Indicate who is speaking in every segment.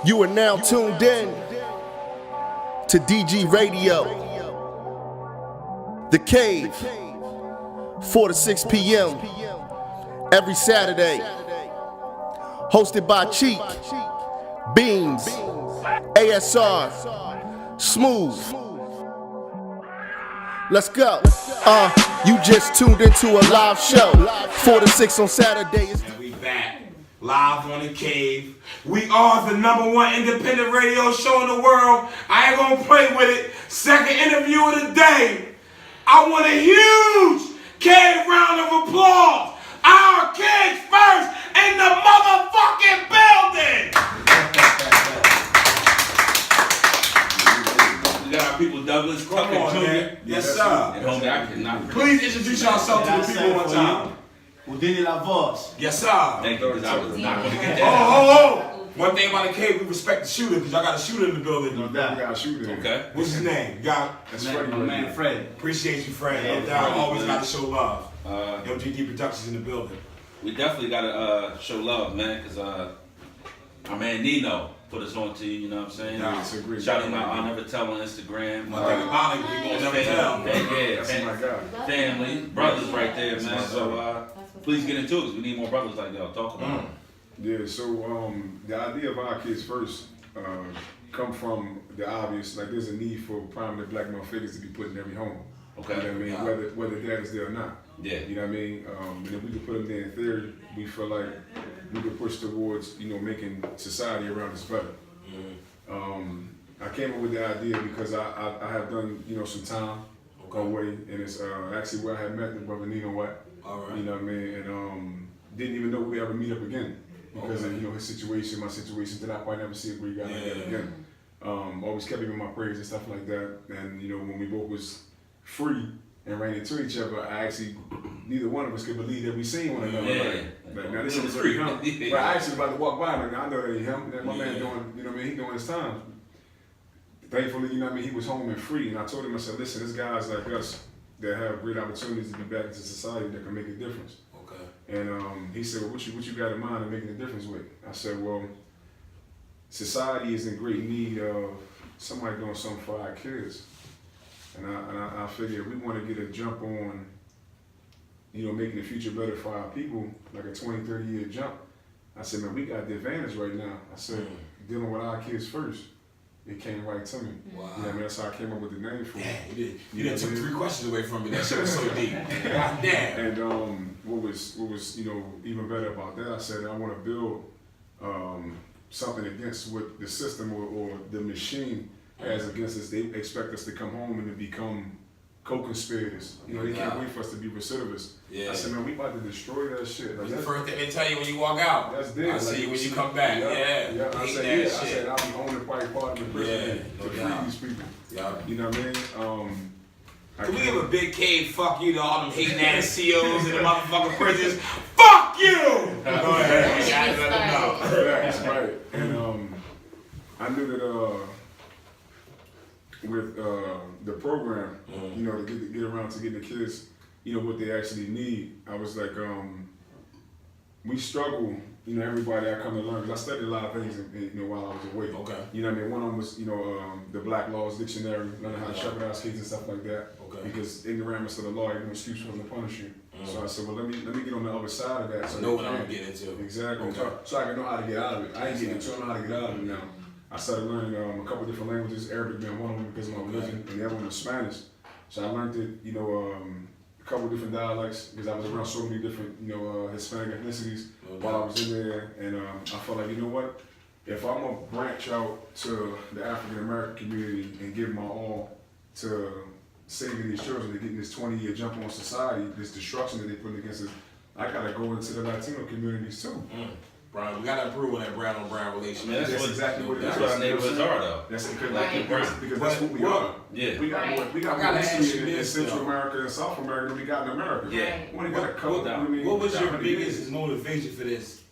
Speaker 1: You are now tuned in to DG Radio, The Cave, 4 to 6 p.m. every Saturday. Hosted by Cheek, Beans, ASR, Smooth. Let's go. You just tuned into a live show, 4 to 6 on Saturday.
Speaker 2: And we back, live on The Cave. We are the #1 independent radio show in the world. I ain't gonna play with it. Second interview of the day. I want a huge cave round of applause. Our Kidz first in the motherfucking building.
Speaker 3: We got our people Douglas,
Speaker 2: Come
Speaker 3: Tucker
Speaker 2: on,
Speaker 3: Jr.
Speaker 2: man. Yes, sir.
Speaker 3: And homie, I cannot.
Speaker 2: Please introduce yourself to the people one time.
Speaker 4: Udini la voz.
Speaker 2: Yes, sir.
Speaker 3: Thank you, because I was not going to get
Speaker 2: Oh,
Speaker 3: that.
Speaker 2: oh, oh. One thing about The Cave, we respect the shooter, because y'all got a shooter in the building.
Speaker 4: No doubt.
Speaker 5: We got a shooter.
Speaker 3: Okay.
Speaker 2: What's his name? You got
Speaker 5: That's
Speaker 4: My
Speaker 5: Freddie.
Speaker 4: man Fred.
Speaker 2: Appreciate you, Fred.
Speaker 4: Yeah,
Speaker 2: No doubt.
Speaker 4: Freddie.
Speaker 2: Always got to show love.
Speaker 3: Uh,
Speaker 2: MGD Productions in the building.
Speaker 3: we definitely got to show love, man, because our man Nino put us on to you, you know what I'm saying?
Speaker 2: Nah,
Speaker 5: it's a great
Speaker 3: Shout him
Speaker 5: guy.
Speaker 3: out, I'll never tell on Instagram.
Speaker 2: One thing about it, we gonna never tell.
Speaker 5: That's my guy.
Speaker 3: Family, brothers right there, man. So please get into it, because we need more brothers like y'all. Talk about it.
Speaker 5: Yeah, so the idea of our kids first come from the obvious, like there's a need for prominent black male figures to be put in every home.
Speaker 3: Okay.
Speaker 5: You know what I mean? Whether dad is there or not.
Speaker 3: Yeah.
Speaker 5: You know what I mean? And if we could put them there in theory, we feel like we could push towards, making society around us better. I came up with the idea because I have done, some time away, and it's actually where I had met the brother Nino at.
Speaker 2: All right.
Speaker 5: You know what I mean? And didn't even know we ever meet up again because of his situation, my situation. Did I quite never see a great guy like that again? Always kept him in my prayers and stuff like that. And when we both was free and ran into each other, I actually neither one of us could believe that we seen one another.
Speaker 3: Yeah.
Speaker 5: Like, now this
Speaker 3: In the
Speaker 5: is
Speaker 3: street.
Speaker 5: him. But I actually about to walk by him, and I know that ain't him. That my man doing, he doing his time. Thankfully, he was home and free. And I told him, I said, listen, there's guys like us that have great opportunities to be back into society that can make a difference.
Speaker 2: Okay.
Speaker 5: And he said, well, what you got in mind of making a difference with? I said, well, society is in great need of somebody doing something for our kids. And I figured we want to get a jump on, making the future better for our people, like a 20, 30 year jump. I said, man, we got the advantage right now. I said, dealing with our kids first. It came right to me.
Speaker 2: Wow.
Speaker 5: That's how I came up with the name for it.
Speaker 2: Damn, you did took 3 questions away from me. That shit was so deep. God damn.
Speaker 5: And what was even better about that, I said I want to build something against what the system or the machine has against us. They expect us to come home and to become co-conspirators. They can't wait for us to be recidivists.
Speaker 2: Yeah.
Speaker 5: I said, man, we about to destroy that shit. Like,
Speaker 2: That's the first thing they tell you when you walk out.
Speaker 5: That's dead.
Speaker 2: I see you when you come back. Yeah.
Speaker 5: I
Speaker 2: Hate
Speaker 5: said,
Speaker 2: that
Speaker 5: I
Speaker 2: shit.
Speaker 5: said, I'll be owning probably part of the prison
Speaker 2: no
Speaker 5: to free
Speaker 2: doubt.
Speaker 5: these people.
Speaker 2: Yeah.
Speaker 5: You know what I mean?
Speaker 2: Can we give a big cave fuck you to all them hating ass COs in the motherfucking prisons? Fuck you! Go ahead. Yeah, let them know.
Speaker 5: That's right. And I knew that with the program, to get around to getting the kids, what they actually need. I was like, we struggle. Everybody I come to learn, because I studied a lot of things, while I was away.
Speaker 2: Okay.
Speaker 5: You know what I mean? One of them was, the Black Laws Dictionary, learning how to shepherd our kids and stuff like that.
Speaker 2: Okay.
Speaker 5: Because ignoramus of the law, ain't no excuse for them to punish you. So I said, well, let me get on the other side of that. So
Speaker 2: Know what I'm gonna get into.
Speaker 5: Exactly.
Speaker 2: Okay.
Speaker 5: So I can know how to get out of it. I ain't getting into it, I know how to get out of it now. I started learning a couple different languages, Arabic being one of them because of my religion, and the other one was Spanish. So I learned it, a couple different dialects because I was around so many different, Hispanic ethnicities while I was in there, and I felt like, if I'm gonna branch out to the African American community and give my all to saving these children, to getting this 20-year jump on society, this destruction that they put against us, I gotta go into the Latino communities too.
Speaker 2: Brian, we gotta improve on that brown on brown relationship.
Speaker 5: That's exactly what it is.
Speaker 3: That's what our neighborhoods are, though.
Speaker 5: That's because
Speaker 3: Right.
Speaker 5: that's what we are.
Speaker 3: Yeah.
Speaker 5: We got more,
Speaker 2: I gotta ask
Speaker 5: history
Speaker 2: you
Speaker 5: in
Speaker 2: this,
Speaker 5: Central
Speaker 2: though.
Speaker 5: America and South America than we got in America.
Speaker 3: Yeah.
Speaker 5: We only got a couple.
Speaker 2: What was your biggest motivation for this?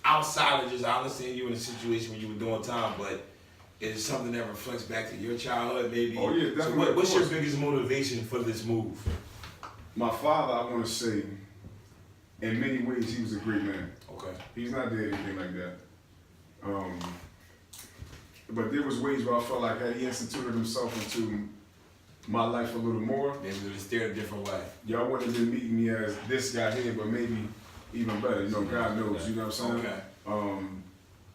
Speaker 2: Outside of just, I understand you in a situation where you were doing time, but is it something that reflects back to your childhood, maybe?
Speaker 5: Oh, yeah, definitely,
Speaker 2: So what's
Speaker 5: of
Speaker 2: your
Speaker 5: course.
Speaker 2: biggest motivation for this move?
Speaker 5: My father, I want to say, in many ways, he was a great man.
Speaker 2: Okay.
Speaker 5: He's not dead or anything like that. but there was ways where I felt like had he instituted himself into my life a little more,
Speaker 2: Then we would have steered a different way.
Speaker 5: y'all wouldn't have been meeting me as this guy here, but maybe even better. You know, God knows. You know what I'm saying?
Speaker 2: Okay.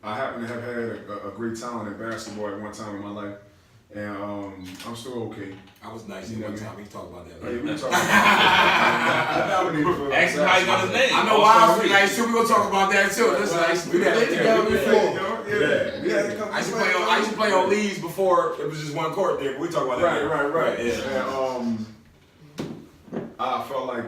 Speaker 5: I happen to have had a great talent in basketball at one time in my life, and I'm still okay.
Speaker 2: I was nice
Speaker 5: You know
Speaker 2: one
Speaker 5: what I
Speaker 2: time. We can talk about that
Speaker 5: Hey,
Speaker 2: later.
Speaker 5: we can talk about that.
Speaker 3: Ask him how you got his name.
Speaker 2: I know why I was nice too. We gonna talk about that too. Listen, I used to do that.
Speaker 5: Yeah.
Speaker 2: I used to play on leagues before it was just one court there. But we talk about that.
Speaker 5: Right.
Speaker 2: Yeah.
Speaker 5: And I felt like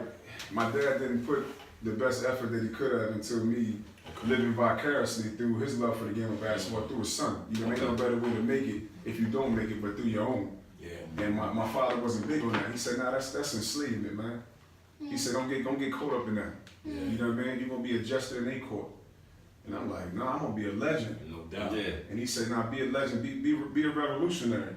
Speaker 5: my dad didn't put the best effort that he could have into me living vicariously through his love for the game of basketball through his son. You know, ain't no better way to make it if you don't make it, but through your own.
Speaker 2: Yeah.
Speaker 5: And my father wasn't big on that. He said, "Nah, that's enslavement, man." He said, "Don't get caught up in that.
Speaker 2: Yeah.
Speaker 5: You know what I mean? You're gonna be a jester in a court." And I'm like, "No, I'm gonna be a legend."
Speaker 2: No doubt.
Speaker 3: Yeah.
Speaker 5: And he said, "Nah, be a legend, be a revolutionary."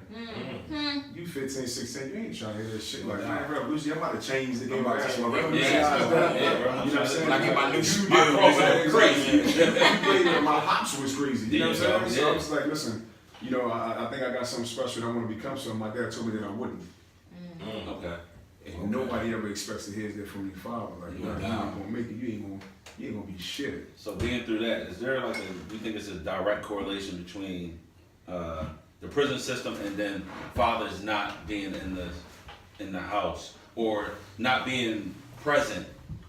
Speaker 5: You 15, 16, you ain't trying to hear that shit like, "Man, revolution, I'm about to change the game of basketball."
Speaker 2: Yeah.
Speaker 5: You know what I'm saying?
Speaker 2: When I get my new shoe
Speaker 5: My
Speaker 2: deal,
Speaker 5: cross
Speaker 2: it's crazy.
Speaker 5: my hops was crazy. You know what I'm saying?
Speaker 3: Yeah.
Speaker 5: So I was like, listen, you know, I think I got something special that I want to become something. My dad told me that I wouldn't.
Speaker 3: Okay.
Speaker 5: And nobody ever expects to hear that from your father. Like,
Speaker 2: No
Speaker 5: nah, you
Speaker 2: doubt.
Speaker 5: ain't gonna make it. You ain't gonna be shit.
Speaker 3: So being through that, is there like you think it's a direct correlation between the prison system and then fathers not being in the house or not being present?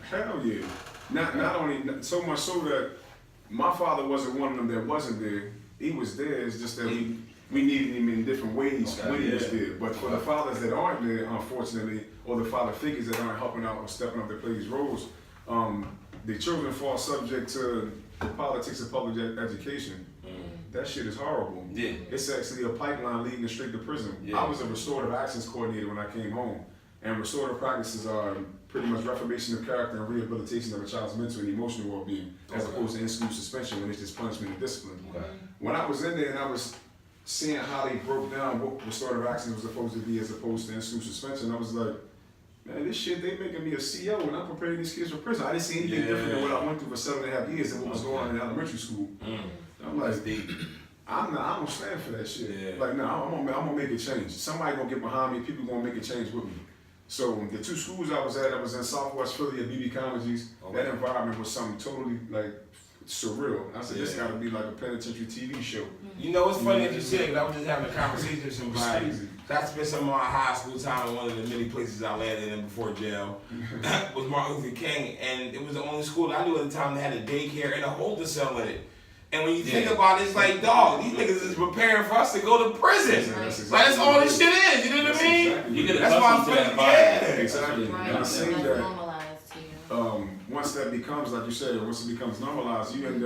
Speaker 5: Hell yeah. Not only so much so that my father wasn't one of them that wasn't there. He was there. It's just that we needed him in different ways when he was there. But for the fathers that aren't there, unfortunately, or the father figures that aren't helping out or stepping up to play these roles, the children fall subject to the politics of public education. That shit is horrible.
Speaker 3: Yeah.
Speaker 5: It's actually a pipeline leading straight to prison.
Speaker 3: Yeah.
Speaker 5: I was a restorative actions coordinator when I came home. And restorative practices are pretty much reformation of character and rehabilitation of a child's mental and emotional well-being, as opposed to in-school suspension when it's just punishment and discipline.
Speaker 3: Okay.
Speaker 5: When I was in there and I was seeing how they broke down what restorative action was supposed to be as opposed to in-school suspension, I was like, man, this shit, they making me a CO and I'm preparing these kids for prison. I didn't see anything different than what I went through for 7.5 years and what was going on in elementary school. I'm like, I don't stand for that shit.
Speaker 2: Yeah.
Speaker 5: Like, no, I'm gonna make a change. Somebody gonna get behind me, people gonna make a change with me. So the two schools I was at, I was in Southwest Philly at BB Colleges.
Speaker 2: Okay.
Speaker 5: That environment was something totally like surreal. I said, this gotta be like a penitentiary TV show.
Speaker 2: You know, it's funny that you said, because I was just having a conversation with somebody.
Speaker 5: Crazy.
Speaker 2: I spent some of my high school time in one of the many places I landed in before jail. Was Martin Luther King, and it was the only school I knew at the time that had a daycare and a holding cell in it. And when you think about it, it's like, dog, these niggas is preparing for us to go to prison. Like, that's all this shit is, you know what I mean?
Speaker 5: Exactly.
Speaker 3: You get
Speaker 2: That's why I'm
Speaker 3: accustomed to that
Speaker 2: feeling,
Speaker 3: vibe.
Speaker 5: Exactly.
Speaker 6: Right,
Speaker 5: And I
Speaker 6: it's
Speaker 5: seen
Speaker 6: like
Speaker 5: that.
Speaker 6: normalized to you.
Speaker 5: Once that becomes, like you said, once it becomes normalized, you end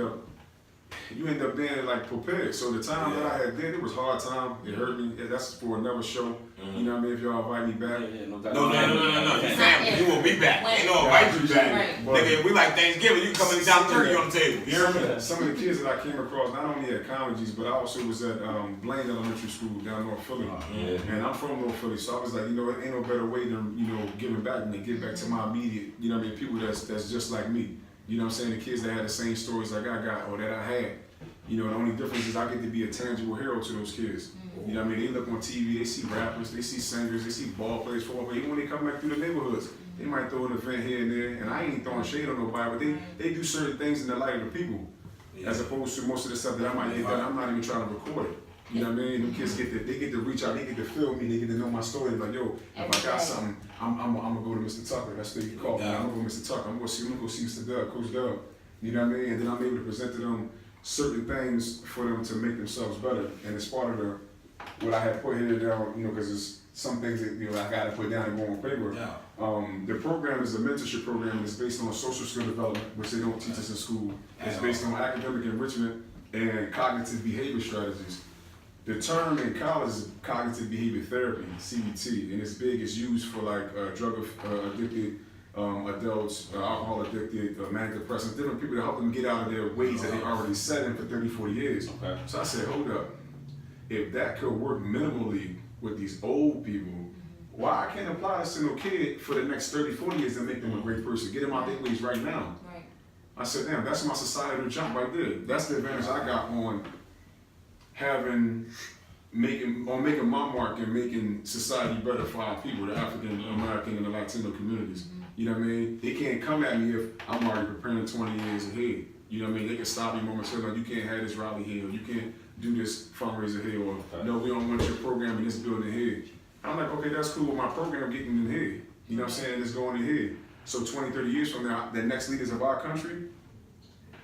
Speaker 5: up being like prepared. So the time that I had did, it was hard time. It hurt me. That's for another show. You know what I mean? If y'all invite me back.
Speaker 3: No doubt.
Speaker 2: No. You family, you will be back. Ain't no invite you back.
Speaker 6: Right.
Speaker 2: Nigga, we like Thanksgiving, you come in down turkey on the table. You hear me?
Speaker 5: Some of the kids that I came across, not only at colleges, but I also was at Blaine Elementary School down North Philly. And I'm from North Philly, so I was like, you know, it ain't no better way than, you know, giving back than to give back to my immediate, you know what I mean, people that's just like me. You know what I'm saying? The kids that had the same stories like I got or that I had. You know, the only difference is I get to be a tangible hero to those kids. You know what I mean? They look on TV, they see rappers, they see singers, they see ball players, football players. Even when they come back through the neighborhoods, they might throw an event here and there. And I ain't throwing shade on nobody, but they do certain things in the light of the people. As opposed to most of the stuff that I might get done, I'm not even trying to record it. You know what I mean? Them kids get to reach out, they get to feel me, they get to know my story. They're like, yo, if I got something, I'm gonna go to Mr. Tucker. That's what you call me. I'm gonna go to Mr. Tucker. I'm gonna go see Mr. Doug, Coach Doug. You know what I mean? And then I'm able to present to them certain things for them to make themselves better. And it's part of what I had put here down, you know, because there's some things that, you know, I gotta put down and go on paper. The program is a mentorship program. It's based on social skill development, which they don't teach us in school. It's based on academic enrichment and cognitive behavior strategies. The term in college is cognitive behavior therapy, CBT, and it's big. It's used for like drug addicted adults, alcohol addicted, manic depressants, different people to help them get out of their ways that they already set in for 30, 40 years.
Speaker 3: Okay.
Speaker 5: So I said, hold up. If that could work minimally with these old people, why I can't apply this to no kid for the next 30, 40 years and make them a great person? Get them out their ways right now.
Speaker 6: Right.
Speaker 5: I said, damn, that's my societal jump right there. That's the advantage I got on making my mark and making society better for our people, the African American and the Latino communities. You know what I mean? They can't come at me if I'm already preparing 20 years ahead. You know what I mean? They can stop me momentarily, like, you can't have this rally here, or you can't do this fundraiser here, or no, we don't want your program in this building here. I'm like, okay, that's cool, my program getting in here. You know what I'm saying? It's going in here. So 20, 30 years from now, the next leaders of our country,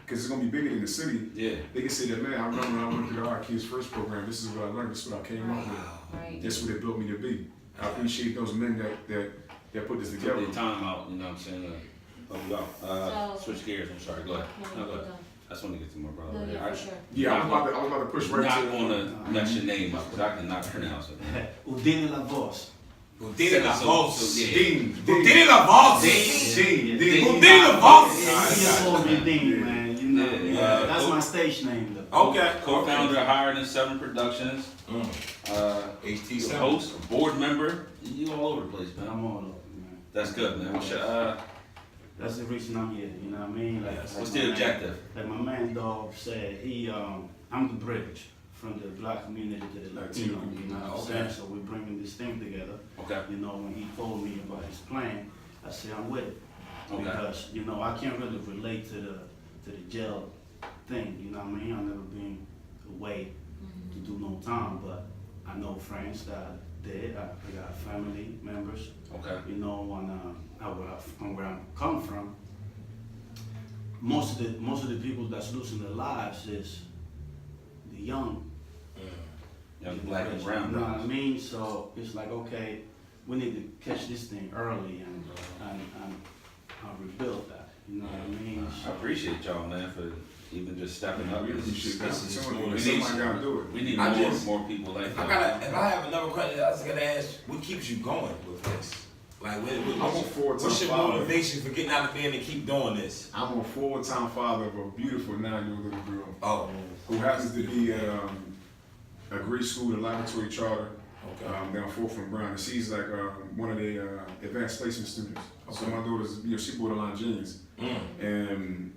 Speaker 5: because it's going to be bigger than the city, they can say that, man, I remember when I went through our Kidz First program, this is what I learned, this is what I came up with.
Speaker 6: Right.
Speaker 5: This is what it built me to be. I appreciate those men that put this together.
Speaker 3: Took their time out, you know what I'm saying? Switch gears, I'm sorry, go ahead. No, go ahead. I just want to get to my brother.
Speaker 6: No, yeah, for sure.
Speaker 5: Yeah, I was about to push right
Speaker 3: Not
Speaker 5: to
Speaker 3: going to mess your name up, because I cannot pronounce it.
Speaker 4: Udini la voz.
Speaker 2: Udini la voz.
Speaker 5: Dean.
Speaker 2: Udini la voz.
Speaker 5: Dean.
Speaker 2: Udini la voz.
Speaker 4: You just call me Dean, man. You know,
Speaker 3: Yeah.
Speaker 4: that's my stage name, though.
Speaker 2: Okay.
Speaker 3: Co-founder of Higher Than 7 Productions.
Speaker 2: HT7.
Speaker 3: Host, board member. You all over the place, man.
Speaker 4: I'm all over, man.
Speaker 3: That's good, man.
Speaker 4: That's the reason I'm here, you know what I mean?
Speaker 3: What's the objective?
Speaker 4: Like my man dog said, I'm the bridge from the black community to the Latino, you know what I'm saying? So we're bringing this thing together.
Speaker 3: Okay.
Speaker 4: You know, when he told me about his plan, I said I'm with it.
Speaker 3: Okay.
Speaker 4: Because, you know, I can't really relate to the jail thing, you know what I mean? I've never been away to do no time, but I know friends that did. I got family members.
Speaker 3: Okay.
Speaker 4: You know, where I come from, most of the people that's losing their lives is the young.
Speaker 3: Young black and brown.
Speaker 4: You know what I mean? So it's like, okay, we need to catch this thing early and rebuild that. You know what I mean?
Speaker 3: I appreciate y'all, man, for even just stepping up.
Speaker 5: We appreciate that.
Speaker 3: We
Speaker 5: Somebody gotta do it.
Speaker 3: We need more people like
Speaker 2: If
Speaker 3: that.
Speaker 2: I have another question, I was gonna ask, what keeps you going with this? Like,
Speaker 5: I'm a full-time
Speaker 2: what's your
Speaker 5: father.
Speaker 2: motivation for getting out of bed and keep doing this?
Speaker 5: I'm a full-time father of a beautiful 9-year-old little girl
Speaker 2: Oh,
Speaker 5: who happens to be at a great school, the Laboratory Charter,
Speaker 2: okay.
Speaker 5: down 4th and Brown. And she's like one of the advanced placement students. So my daughter's, she borderline genius. And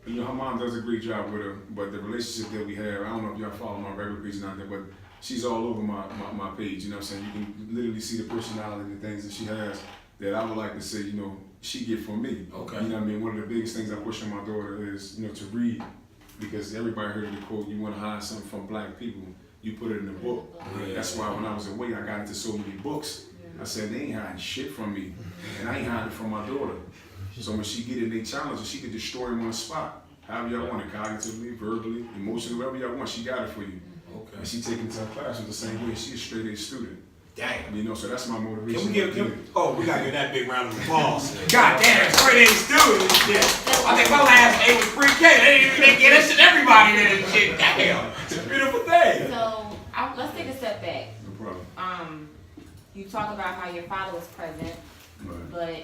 Speaker 5: her mom does a great job with her, but the relationship that we have, I don't know if y'all follow my regular page out there, but she's all over my page, you know what I'm saying? You can literally see the personality and the things that she has that I would like to say, she get from me.
Speaker 2: Okay.
Speaker 5: You know what I mean? One of the biggest things I push on my daughter is, to read, because everybody heard the quote, you want to hide something from black people, you put it in a book.
Speaker 2: Yeah.
Speaker 5: That's why when I was away, I got into so many books. I said, they ain't hiding shit from me, and I ain't hiding it from my daughter. So when she get in a challenge, she could destroy him on the spot. However y'all want it, cognitively, verbally, emotionally, whatever y'all want, she got it for you.
Speaker 2: Okay.
Speaker 5: And she taking it to her classroom the same way. She's a straight A student.
Speaker 2: Damn.
Speaker 5: So that's my motivation.
Speaker 2: Can we give we gotta give that big round of applause. God damn, straight A student and shit. I think my last A was pre-K. They get that shit everybody in and shit. Damn. It's a beautiful thing.
Speaker 6: So let's take a step back.
Speaker 5: No problem.
Speaker 6: You talk about how your father was present,
Speaker 5: Right.
Speaker 6: but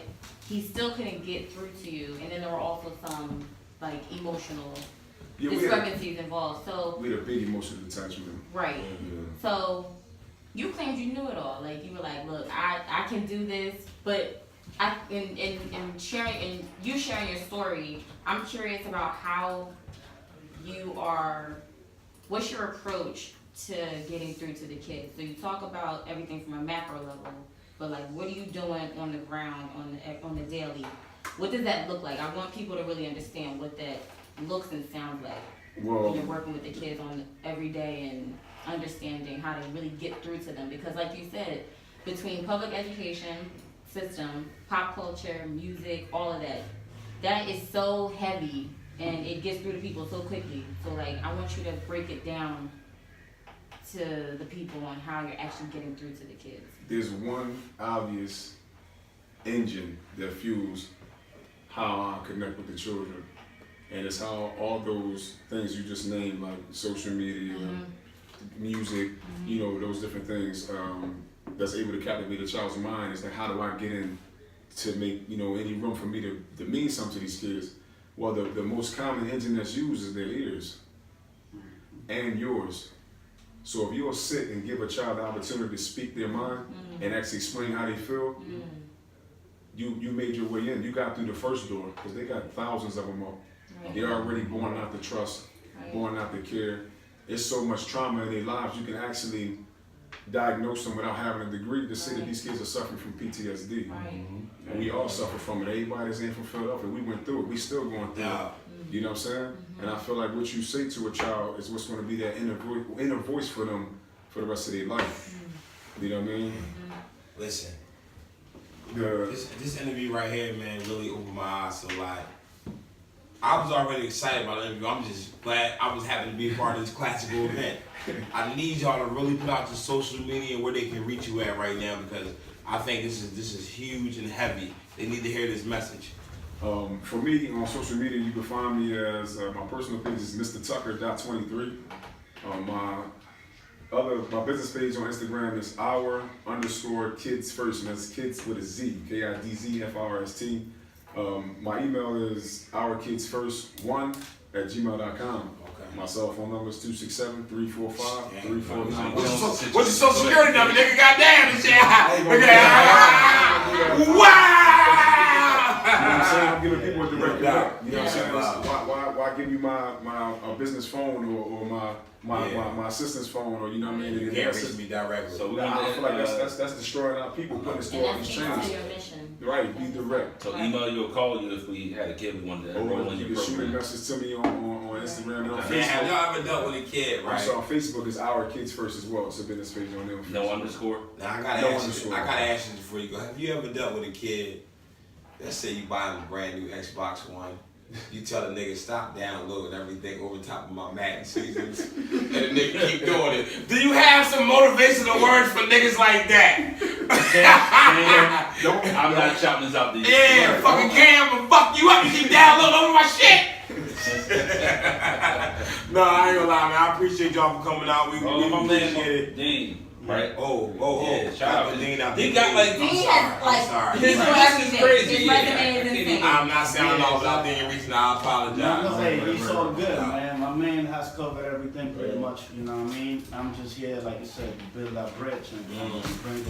Speaker 6: he still couldn't get through to you, and then there were also some like emotional
Speaker 5: Yeah,
Speaker 6: discrepancies involved. So
Speaker 5: we had a big emotional attachment.
Speaker 6: right.
Speaker 5: Yeah.
Speaker 6: So you claimed you knew it all. Like you were like, look, I can do this, but in sharing your story, I'm curious about how what's your approach to getting through to the kids. So you talk about everything from a macro level, but like what are you doing on the ground on the daily? What does that look like? I want people to really understand what that looks and sounds like when you're working with the kids on every day and understanding how to really get through to them. Because like you said, between public education system, pop culture, music, all of that is so heavy and it gets through to people so quickly. So like, I want you to break it down to the people on how you're actually getting through to the kids.
Speaker 5: There's one obvious engine that fuels how I connect with the children. And it's how all those things you just named, like social media, music, those different things, that's able to captivate a child's mind. It's like, how do I get in to make, any room for me to mean something to these kids? Well, the most common engine that's used is their ears and yours. So if you'll sit and give a child the opportunity to speak their mind and actually explain how they feel, you made your way in. You got through the first door, because they got thousands of them up. They're already born out the trust, born out the care, it's so much trauma in their lives, you can actually diagnose them without having a degree to say that these kids are suffering from PTSD.
Speaker 6: Right.
Speaker 5: And we all suffer from it. Everybody that's in from Philadelphia, we went through it. We still going through
Speaker 2: Yeah.
Speaker 5: it. You know what I'm saying? And I feel like what you say to a child is what's going to be that inner voice for them for the rest of their life. You know what I mean?
Speaker 2: Listen,
Speaker 5: The,
Speaker 2: this interview right here, man, really opened my eyes to a lot. I was already excited about the interview. I'm just glad I was happy to be a part of this classical event. I need y'all to really put out your social media and where they can reach you at right now, because I think this is huge and heavy. They need to hear this message.
Speaker 5: for me, on social media, you can find me as, my personal page is MrTucker.23. My business page on Instagram is our_Kidz First, and that's kids with a Z, KIDZFRST. My email is ourkidsfirst1@gmail.com.
Speaker 2: Okay.
Speaker 5: My cell phone number is 267-345-349.
Speaker 2: What's your social security number, nigga? Goddamn, this shit. Wow!
Speaker 5: You know what I'm saying? I'm giving people a direct connect. You know what I'm saying?
Speaker 2: Yeah.
Speaker 5: Why give you my business phone or my assistant's phone, or you know what I mean?
Speaker 2: You can't reach me directly.
Speaker 3: So we
Speaker 5: I feel like
Speaker 3: gonna
Speaker 5: that's destroying our people, putting us through all
Speaker 6: And
Speaker 5: these
Speaker 6: that's
Speaker 5: changes.
Speaker 6: your mission.
Speaker 5: Right, be direct.
Speaker 3: so email you or call you if we had a kid we wanted to enroll in
Speaker 5: You
Speaker 3: your
Speaker 5: can shoot a
Speaker 3: program.
Speaker 5: message to me on Instagram and on
Speaker 2: Man, have
Speaker 5: Facebook.
Speaker 2: y'all ever dealt with a kid,
Speaker 5: I'm
Speaker 2: right?
Speaker 5: sorry, Facebook is Our Kids First as well. It's a business page on there.
Speaker 3: No underscore.
Speaker 2: Now I gotta
Speaker 5: No
Speaker 2: ask you.
Speaker 5: underscore.
Speaker 2: I gotta ask you before you go. Have you ever dealt with a kid? Let's say you buy him a brand new Xbox One. You tell the nigga stop downloading everything over top of my Madden seasons, and the nigga keep doing it. Do you have some motivational words for niggas like that?
Speaker 3: I'm not shouting this out to you.
Speaker 2: Yeah, fucking Cam, but fuck you up and keep downloading over my shit. No, I ain't gonna lie, man. I appreciate y'all for coming out. We
Speaker 3: Oh, my
Speaker 2: appreciate
Speaker 3: man,
Speaker 2: it.
Speaker 3: Dean, right?
Speaker 2: Oh.
Speaker 3: Yeah, shout out to
Speaker 2: Dean.
Speaker 3: He got like
Speaker 6: Dean has like
Speaker 2: sorry.
Speaker 6: he's doing
Speaker 3: This is
Speaker 6: everything.
Speaker 3: crazy,
Speaker 6: His
Speaker 3: yeah.
Speaker 6: resume is insane.
Speaker 2: I'm not sounding off without Dean reaching out. I apologize.
Speaker 4: Hey, it's all good, man. My man has covered everything pretty much, you know what I mean? I'm just here, like you said, to build that bridge and bring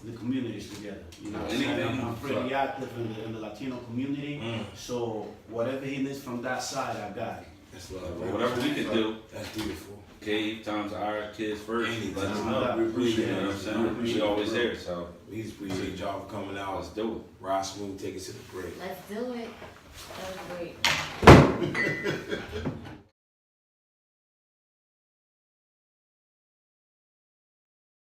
Speaker 4: the communities together. You know what I'm saying? I'm pretty active in the Latino community, so whatever he needs from that side, I got it.
Speaker 2: That's love.
Speaker 3: Whatever we can do.
Speaker 2: That's beautiful.
Speaker 3: Cave times our kids first. Let us
Speaker 4: Anytime.
Speaker 3: know.
Speaker 5: We appreciate
Speaker 3: You know what I'm saying? We always there, so
Speaker 2: We just appreciate y'all for coming out.
Speaker 3: let's do it.
Speaker 2: Ride smooth, take us to the break.
Speaker 6: Let's do it. That was great.